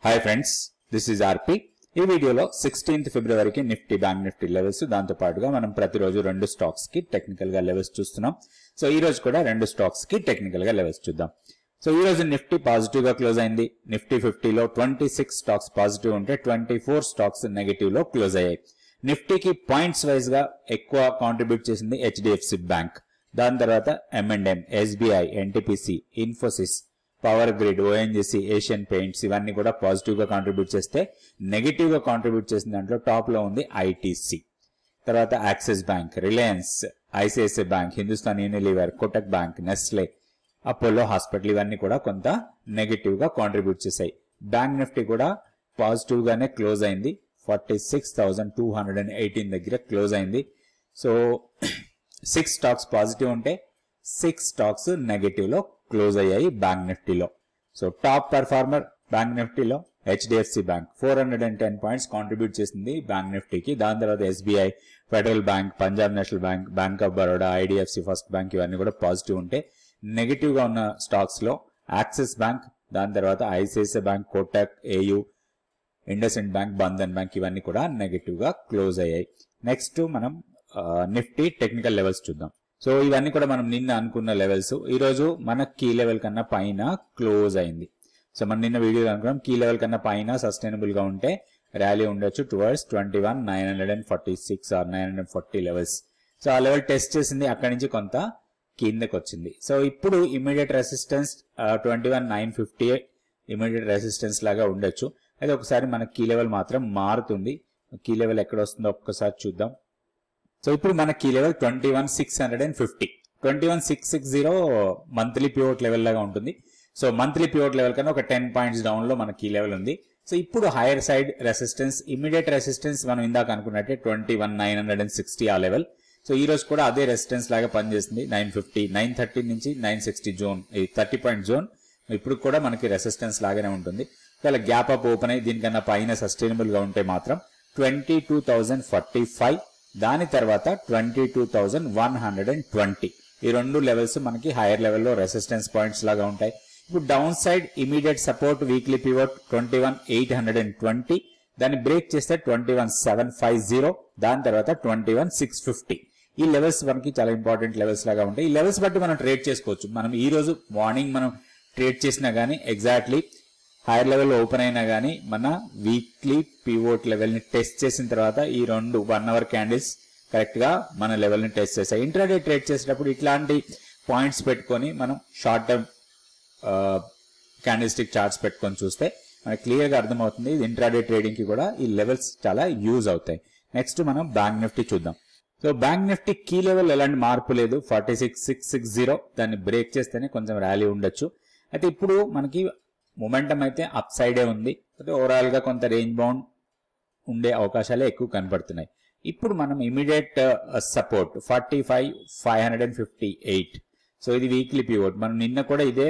Hi friends, this is RP. ఈ వీడియోలో 16th ఫిబ్రవరికి నిఫ్టీ బ్యాంక్ నిఫ్టీ లెవెల్స్, దాంతో పాటుగా మనం ప్రతిరోజు రెండు స్టాక్స్ కి టెక్నికల్ గా లెవెల్స్ చూస్తున్నాం. సో ఈ రోజు కూడా రెండు స్టాక్స్ కి టెక్నికల్ గా లెవెల్స్ చూద్దాం. సో ఈ రోజు నిఫ్టీ పాజిటివ్ గా క్లోజ్ అయింది. నిఫ్టీ 50లో 26 స్టాక్స్ పాజిటివ్ ఉంటే 24 స్టాక్స్ నెగటివ్ లో క్లోజ్ అయ్యాయి. నిఫ్టీకి పాయింట్స్ వైజ్ గా ఎక్కువ కాంట్రిబ్యూట్ చేసింది హెచ్డిఎఫ్సి బ్యాంక్, దాని తర్వాత M&M, SBI, NTPC, Infosys, power grid, ONGC, Asian paints ఇవన్నీ కూడా పాజిటివ్ గా కాంట్రిబ్యూట్ చేస్తే నెగిటివ్ గా కాంట్రిబ్యూట్ చేసిన దాంట్లో టాప్ లో ఉంది ఐటీసీ, తర్వాత axis bank, Reliance, ICICI bank, Hindustan Unilever, Kotak bank, Nestle, Apollo hospital ఇవన్నీ కూడా కొంత నెగిటివ్ గా కాంట్రిబ్యూట్ చేశాయి. బ్యాంక్ నిఫ్టీ కూడా పాజిటివ్ గానే క్లోజ్ అయింది. 46,218 దగ్గర క్లోజ్ అయింది. సో 6 స్టాక్స్ పాజిటివ్ ఉంటే 6 స్టాక్స్ నెగటివ్ లో క్లోజ్ అయ్యాయి బ్యాంక్ నిఫ్టీలో. సో టాప్ పర్ఫార్మర్ బ్యాంక్ నిఫ్టీలో హెచ్డిఎఫ్సి బ్యాంక్ 410 పాయింట్స్ కాంట్రిబ్యూట్ చేసింది బ్యాంక్ నిఫ్టీకి. దాని తర్వాత SBI, federal bank, Punjab national bank, bank of Baroda, IDFC first bank ఇవన్నీ కూడా పాజిటివ్ ఉంటే నెగిటివ్ గా ఉన్న స్టాక్స్ లో యాక్సిస్ బ్యాంక్, దాని తర్వాత ICICI bank, Kotak, AU, IndusInd bank, Bandhan bank ఇవన్నీ కూడా నెగిటివ్ గా క్లోజ్ అయ్యాయి. నెక్స్ట్ మనం నిఫ్టీ టెక్నికల్ లెవెల్స్ చూద్దాం. సో ఇవన్నీ కూడా మనం నిన్న అనుకున్న లెవెల్స్ ఈ రోజు మన కీ లెవెల్ కన్నా పైన క్లోజ్ అయింది. సో మనం నిన్న వీడియో అనుకున్నాం కీ లెవెల్ కన్నా పైన సస్టైనబుల్ గా ఉంటే ర్యాలీ ఉండొచ్చు టువర్డ్స్ 21,946 ఆర్ 940 లెవెల్స్. సో ఆ లెవెల్ టెస్ట్ చేసింది, అక్కడి నుంచి కొంత కిందకి వచ్చింది. సో ఇప్పుడు ఇమీడియట్ రెసిస్టెన్స్ 21,950 ఇమీడియట్ రెసిస్టెన్స్ లాగా ఉండొచ్చు. అయితే ఒకసారి మన కీ లెవెల్ మాత్రం మారుతుంది. కీ లెవెల్ ఎక్కడ వస్తుందో ఒక్కసారి చూద్దాం. సో ఇప్పుడు మన key level 21,650, 21,660 monthly pivot level లాగా ఉంటుంది. సో మంత్లీ పివోట్ లెవెల్ కన్నా ఒక 10 పాయింట్స్ డౌన్ లో మన కీ లెవెల్ ఉంది. సో ఇప్పుడు hire side resistance, immediate resistance మనం ఇందాక అనుకున్నట్టే 21,960 ఆ లెవెల్. సో ఈ రోజు కూడా అదే రెసిస్టెన్స్ లాగా పనిచేస్తుంది. 950, 930 నుంచి 960 జోన్, 30 పాయింట్ జోన్ ఇప్పుడు కూడా మనకి రెసిస్టెన్స్ లాగానే ఉంటుంది. ఒకవేళ గ్యాప్ అప్ ఓపెన్ అయ్యి దీనికన్నా పైన సస్టైనబుల్ గా ఉంటే మాత్రం 22,045, దాని తర్వాత 22,120 ఈ రెండు లెవెల్స్ మనకి హైయర్ లెవెల్లో రెసిస్టెన్స్ పాయింట్స్ లాగా ఉంటాయి. ఇప్పుడు down side immediate support weekly pivot 21,820, దాన్ని బ్రేక్ చేస్తే 21,750, దాని తర్వాత 21,650 ఈ లెవెల్స్ మనకి చాలా ఇంపార్టెంట్ లెవెల్స్ లాగా ఉంటాయి. ఈ లెవెల్స్ బట్టి మనం ట్రేడ్ చేసుకోవచ్చు. మనం ఈ రోజు మార్నింగ్ మనం ట్రేడ్ చేసినా గానీ ఎగ్జాక్ట్లీ హైయర్ లెవెల్ ఓపెన్ అయినా గానీ మన వీక్లీ పివోట్ లెవెల్ ని టెస్ట్ చేసిన తర్వాత ఈ రెండు 1 అవర్ క్యాండిల్స్ కరెక్ట్ గా మన లెవెల్ ని టెస్ట్ చేస్తాయి. ఇంట్రాడే ట్రేడ్ చేసేటప్పుడు ఇట్లాంటి పాయింట్స్ పెట్టుకొని మనం short term candle stick charts పెట్టుకొని చూస్తే మనకి క్లియర్ గా అర్థమవుతుంది. ఇది ఇంట్రాడే ట్రేడింగ్ కి కూడా ఈ లెవెల్స్ చాలా యూజ్ అవుతాయి. నెక్స్ట్ మనం బ్యాంక్ నిఫ్టీ చూద్దాం. So bank Nifty key level ఎలాంటి మార్పు లేదు, 46,660 దాన్ని బ్రేక్ చేస్తేనే కొంచెం ర్యాలీ ఉండొచ్చు. అయితే ఇప్పుడు మనకి మొమెంటం అయితే అప్ సైడే ఉంది. అయితే ఓవరాల్ గా కొంత రేంజ్ బౌండ్ ఉండే అవకాశాలే ఎక్కువ కనపడుతున్నాయి. ఇప్పుడు మనం ఇమీడియట్ సపోర్ట్ 45,558, సో ఇది వీక్లీ పివోట్. మనం నిన్న కూడా ఇదే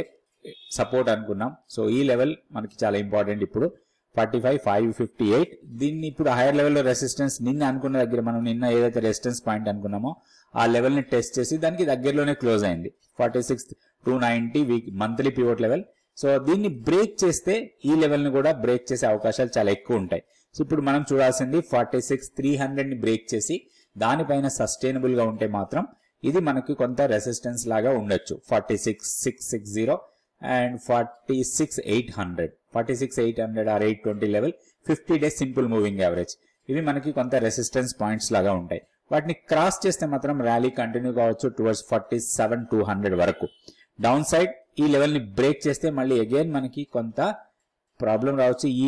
సపోర్ట్ అనుకున్నాం. సో ఈ లెవెల్ మనకి చాలా ఇంపార్టెంట్. ఇప్పుడు 45,558 దీన్ని ఇప్పుడు హైయర్ లెవెల్లో రెసిస్టెన్స్ నిన్న అనుకున్న దగ్గర మనం నిన్న ఏదైతే రెసిస్టెన్స్ పాయింట్ అనుకున్నామో ఆ లెవెల్ ని టెస్ట్ చేసి దానికి దగ్గరలోనే క్లోజ్ అయింది. 46,290 week monthly pivot level. So దీన్ని బ్రేక్ చేస్తే ఈ లెవెల్ ని కూడా బ్రేక్ చేసే అవకాశాలు చాలా ఎక్కువ ఉంటాయి. సో ఇప్పుడు మనం చూడాల్సింది 46,300 ని బ్రేక్ చేసి దానిపైన సస్టైనబుల్ గా ఉంటే మాత్రం ఇది మనకి కొంత రెసిస్టెన్స్ లాగా ఉండొచ్చు. 46,660 and 46,800, 46,800 or 820 level 50 days simple moving average ఇవి మనకి కొంత రెసిస్టెన్స్ పాయింట్స్ లాగా ఉంటాయి. వాటిని క్రాస్ చేస్తే మాత్రం ర్యాలీ కంటిన్యూ కావచ్చు టువర్డ్స్ 47,200 వరకు. డౌన్ సైడ్ ఈ లెవెల్ ని బ్రేక్ చేస్తే మళ్ళీ అగైన్ మనకి కొంత ప్రాబ్లం రావచ్చు. ఈ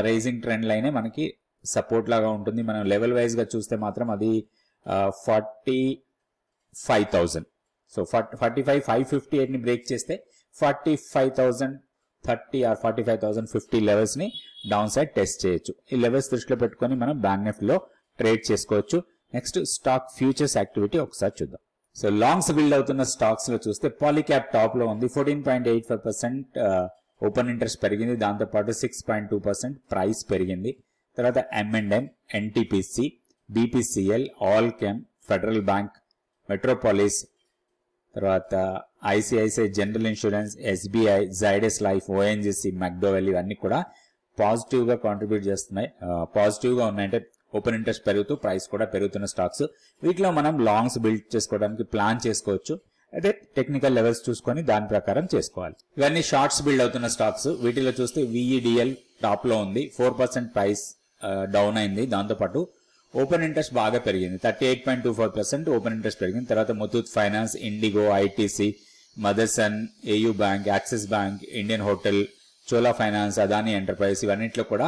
రైజింగ్ ట్రెండ్ లైనే మనకి సపోర్ట్ లాగా ఉంటుంది. మనం లెవెల్ వైజ్ గా చూస్తే మాత్రం అది 45,000. సో 45,558 ని బ్రేక్ చేస్తే 45,030 ఆర్ 45,050 లెవెల్స్ ని డౌన్ సైడ్ టెస్ట్ చేయొచ్చు. ఈ లెవెల్స్ దృష్టిలో పెట్టుకుని మనం బ్యాంక్ నిఫ్టీలో ట్రేడ్ చేసుకోవచ్చు. నెక్స్ట్ స్టాక్ ఫ్యూచర్స్ యాక్టివిటీ ఒకసారి చూద్దాం. సో లాంగ్స్ బిల్డ్ అవుతున్న స్టాక్స్ లో చూస్తే పాలీక్యాప్ టాప్ లో ఉంది. 14.85% ఓపెన్ ఇంట్రెస్ట్ పెరిగింది. దాంతో పాటు 6.2% ప్రైస్ పెరిగింది. తర్వాత M&M, NTPC, BPCL, Alkem, Federal Bank, Metropolis, తర్వాత ICICI General Insurance, SBI, Zydus Life, ONGC, McDowell ఇవన్నీ కూడా పాజిటివ్ గా కాంట్రిబ్యూట్ చేస్తున్నాయి, పాజిటివ్ గా ఉన్నాయంటే ఓపెన్ ఇంట్రెస్ట్ పెరుగుతూ ప్రైస్ కూడా పెరుగుతున్న స్టాక్స్. వీటిలో మనం లాంగ్స్ బిల్డ్ చేసుకోవడానికి ప్లాన్ చేసుకోవచ్చు. అయితే టెక్నికల్ లెవెల్స్ చూసుకొని దాని ప్రకారం చేసుకోవాలి. ఇవన్నీ షార్ట్స్ బిల్డ్ అవుతున్న స్టాక్స్. వీటిలో చూస్తే విఈడిఎల్ టాప్ లో ఉంది, 4% ప్రైస్ డౌన్ అయింది. దాంతోపాటు ఓపెన్ ఇంట్రెస్ట్ బాగా పెరిగింది, 38.24% ఓపెన్ ఇంట్రెస్ట్ పెరిగింది. తర్వాత Muthoot Finance, IndiGo, ITC, Motherson, AU Bank, Axis Bank, Indian Hotel, Chola Finance, Adani Enterprise, ఇవన్నిట్లో కూడా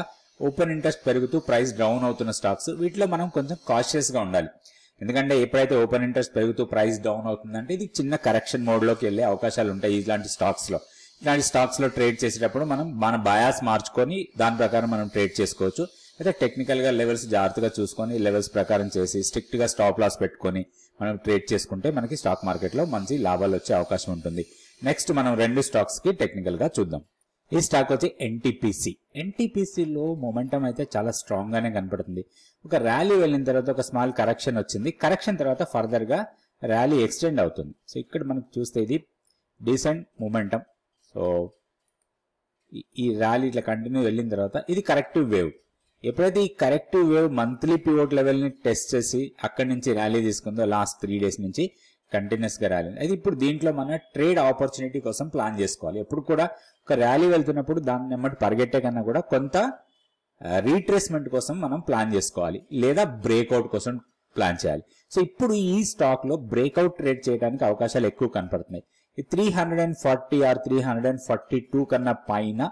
ఓపెన్ ఇంట్రెస్ట్ పెరుగుతూ ప్రైస్ డౌన్ అవుతున్న స్టాక్స్. వీటిలో మనం కొంచెం కాషియస్ గా ఉండాలి, ఎందుకంటే ఎప్పుడైతే ఓపెన్ ఇంట్రెస్ట్ పెరుగుతూ ప్రైస్ డౌన్ అవుతుందంటే ఇది చిన్న కరెక్షన్ మోడ్ లోకి వెళ్లే అవకాశాలు ఉంటాయి. ఇలాంటి స్టాక్స్ లో ట్రేడ్ చేసేటప్పుడు మనం మన బయాస్ మార్చుకొని దాని ప్రకారం మనం ట్రేడ్ చేసుకోవచ్చు. అయితే టెక్నికల్ గా లెవెల్స్ జాగ్రత్తగా చూసుకొని లెవెల్స్ ప్రకారం చేసి స్ట్రిక్ట్ గా స్టాప్ లాస్ పెట్టుకొని మనం ట్రేడ్ చేసుకుంటే మనకి స్టాక్ మార్కెట్ లో మంచి లాభాలు వచ్చే అవకాశం ఉంటుంది. నెక్స్ట్ మనం రెండు స్టాక్స్ కి టెక్నికల్ గా చూద్దాం. ఈ స్టాక్ వచ్చి ఎన్టీపీసీ. ఎన్టీపీసీలో మొమెంటం అయితే చాలా స్ట్రాంగ్ గానే కనపడుతుంది. ఒక ర్యాలీ వెళ్ళిన తర్వాత ఒక స్మాల్ కరెక్షన్ వచ్చింది, కరెక్షన్ తర్వాత ఫర్దర్ గా ర్యాలీ ఎక్స్టెండ్ అవుతుంది. సో ఇక్కడ మనకు చూస్తే ఇది డీసెంట్ మొమెంటం. సో ఈ ర్యాలీ ఇట్లా కంటిన్యూ వెళ్ళిన తర్వాత ఇది కరెక్టివ్ వేవ్. ఎప్పుడైతే ఈ corrective wave monthly pivot level ని టెస్ట్ చేసి అక్కడి నుంచి ర్యాలీ తీసుకుందో లాస్ట్ 3 days నుంచి కంటిన్యూస్ గా ర్యాలీ. అయితే ఇప్పుడు దీంట్లో మన ట్రేడ్ ఆపర్చునిటీ కోసం ప్లాన్ చేసుకోవాలి. ఎప్పుడు కూడా ఒక ర్యాలీ వెళ్తున్నప్పుడు దాన్ని నెమ్మటి పరిగెట్టే కన్నా కూడా కొంత రీట్రేస్మెంట్ కోసం మనం ప్లాన్ చేసుకోవాలి, లేదా బ్రేక్అవుట్ కోసం ప్లాన్ చేయాలి. సో ఇప్పుడు ఈ స్టాక్ లో బ్రేక్అవుట్ ట్రేడ్ చేయడానికి అవకాశాలు ఎక్కువ కనపడుతున్నాయి. ఈ 340 ఆర్ 342 కన్నా పైన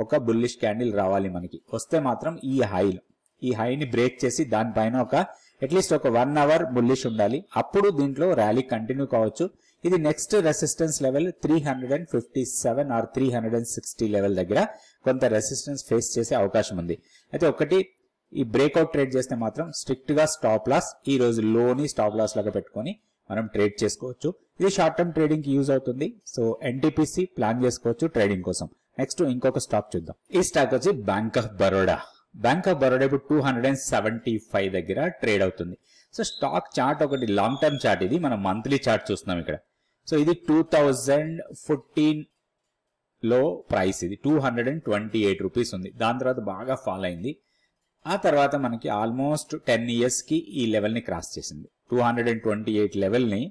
ఒక బుల్లిష్ క్యాండిల్ రావాలి మనకి. వస్తే మాత్రం ఈ హైని బ్రేక్ చేసి దానిపైన అట్లీస్ట్ ఒక 1 hour బుల్లిష్ ఉండాలి. అప్పుడు దీంట్లో ర్యాలీ కంటిన్యూ కావచ్చు. ఇది next resistance level 357 or 360 level దగ్గర కొంత రెసిస్టెన్స్ ఫేస్ చేసే అవకాశం ఉంది. అయితే ఒకటి, ఈ బ్రేక్అవుట్ ట్రేడ్ చేస్తే మాత్రం స్ట్రిక్ట్ గా స్టాప్ లాస్ ఈ రోజు లోని స్టాప్ లాస్ లాగా పెట్టుకొని మనం ట్రేడ్ చేసుకోవచ్చు. ఇది షార్ట్ టర్మ్ ట్రేడింగ్ కి యూజ్ అవుతుంది. సో ఎన్టీపీసీ ప్లాన్ చేసుకోవచ్చు ట్రేడింగ్ కోసం. నెక్స్ట్ ఇంకొక స్టాక్ చూద్దాం. ఈ స్టాక్ వచ్చి bank of Baroda. Bank of Baroda ఇప్పుడు 275 దగ్గర ట్రేడ్ అవుతుంది. సో స్టాక్ చార్ట్ ఒకటి లాంగ్ టర్మ్ చార్ట్, ఇది మనం మంత్లీ చార్ట్ చూస్తున్నాం ఇక్కడ. సో ఇది 2014 లో ప్రైస్, ఇది 228 రూపీస్ ఉంది. దాని తర్వాత బాగా ఫాల్ అయింది. ఆ తర్వాత మనకి ఆల్మోస్ట్ 10 years కి ఈ లెవెల్ ని క్రాస్ చేసింది. 228 లెవెల్ ని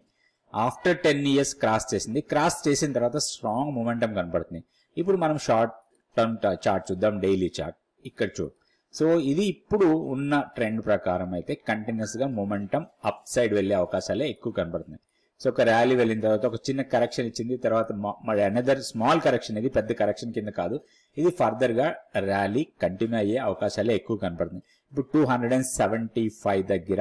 ఆఫ్టర్ 10 years క్రాస్ చేసింది. క్రాస్ చేసిన తర్వాత స్ట్రాంగ్ మొమెంటం కనపడుతుంది. ఇప్పుడు మనం షార్ట్ టర్మ్ చార్ట్ చూద్దాం, డైలీ చార్ట్. ఇక్కడ చూడు. సో ఇది ఇప్పుడు ఉన్న ట్రెండ్ ప్రకారం అయితే కంటిన్యూస్ గా మొమెంటం అప్ సైడ్ వెళ్లే అవకాశాలే ఎక్కువ కనబడుతున్నాయి. సో ఒక ర్యాలీ వెళ్ళిన తర్వాత ఒక చిన్న కరెక్షన్ ఇచ్చింది, తర్వాత మరి అనదర్ స్మాల్ కరెక్షన్, ఇది పెద్ద కరెక్షన్ కింద కాదు, ఇది ఫర్దర్ గా ర్యాలీ కంటిన్యూ అయ్యే అవకాశాలే ఎక్కువ కనపడుతున్నాయి. ఇప్పుడు 275 దగ్గర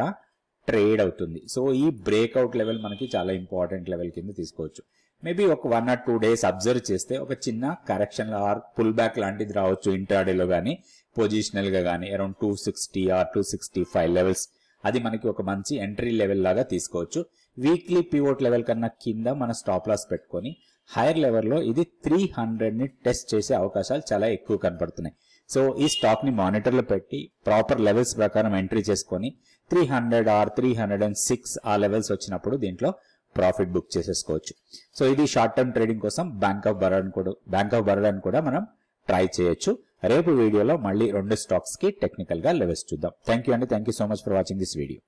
ట్రేడ్ అవుతుంది. సో ఈ బ్రేక్అవుట్ లెవెల్ మనకి చాలా ఇంపార్టెంట్ లెవెల్ కింద తీసుకోవచ్చు. మేబీ ఒక 1 or 2 days అబ్జర్వ్ చేస్తే ఒక చిన్న కరెక్షన్ ఆర్ పుల్ బ్యాక్ లాంటిది రావచ్చు ఇంట్రాడేలో గానీ పొజిషనల్ గా గానీ అరౌండ్ 260 ఆర్ 265 లెవెల్స్. అది మనకి ఒక మంచి ఎంట్రీ లెవెల్ లాగా తీసుకోవచ్చు. వీక్లీ పివోట్ లెవెల్ కన్నా కింద మన స్టాప్ లాస్ పెట్టుకొని హైయర్ లెవెల్లో ఇది 300 ని టెస్ట్ చేసే అవకాశాలు చాలా ఎక్కువ కనపడుతున్నాయి. సో ఈ స్టాక్ ని మానిటర్ లో పెట్టి ప్రాపర్ లెవెల్స్ ప్రకారం ఎంట్రీ చేసుకొని 300 ఆర్ 306 ఆ లెవెల్స్ వచ్చినప్పుడు దీంట్లో ప్రాఫిట్ బుక్ చేసేసుకోవచ్చు. సో ఇది షార్ట్ టర్మ్ ట్రేడింగ్ కోసం బ్యాంక్ ఆఫ్ బరోడాని కూడా మనం ట్రై చేయొచ్చు. రేపు వీడియోలో మళ్ళీ 2 స్టాక్స్ కి టెక్నికల్ గా లెవెల్స్ చూద్దాం. థ్యాంక్ యూ అండి. Thank you so much for watching this video.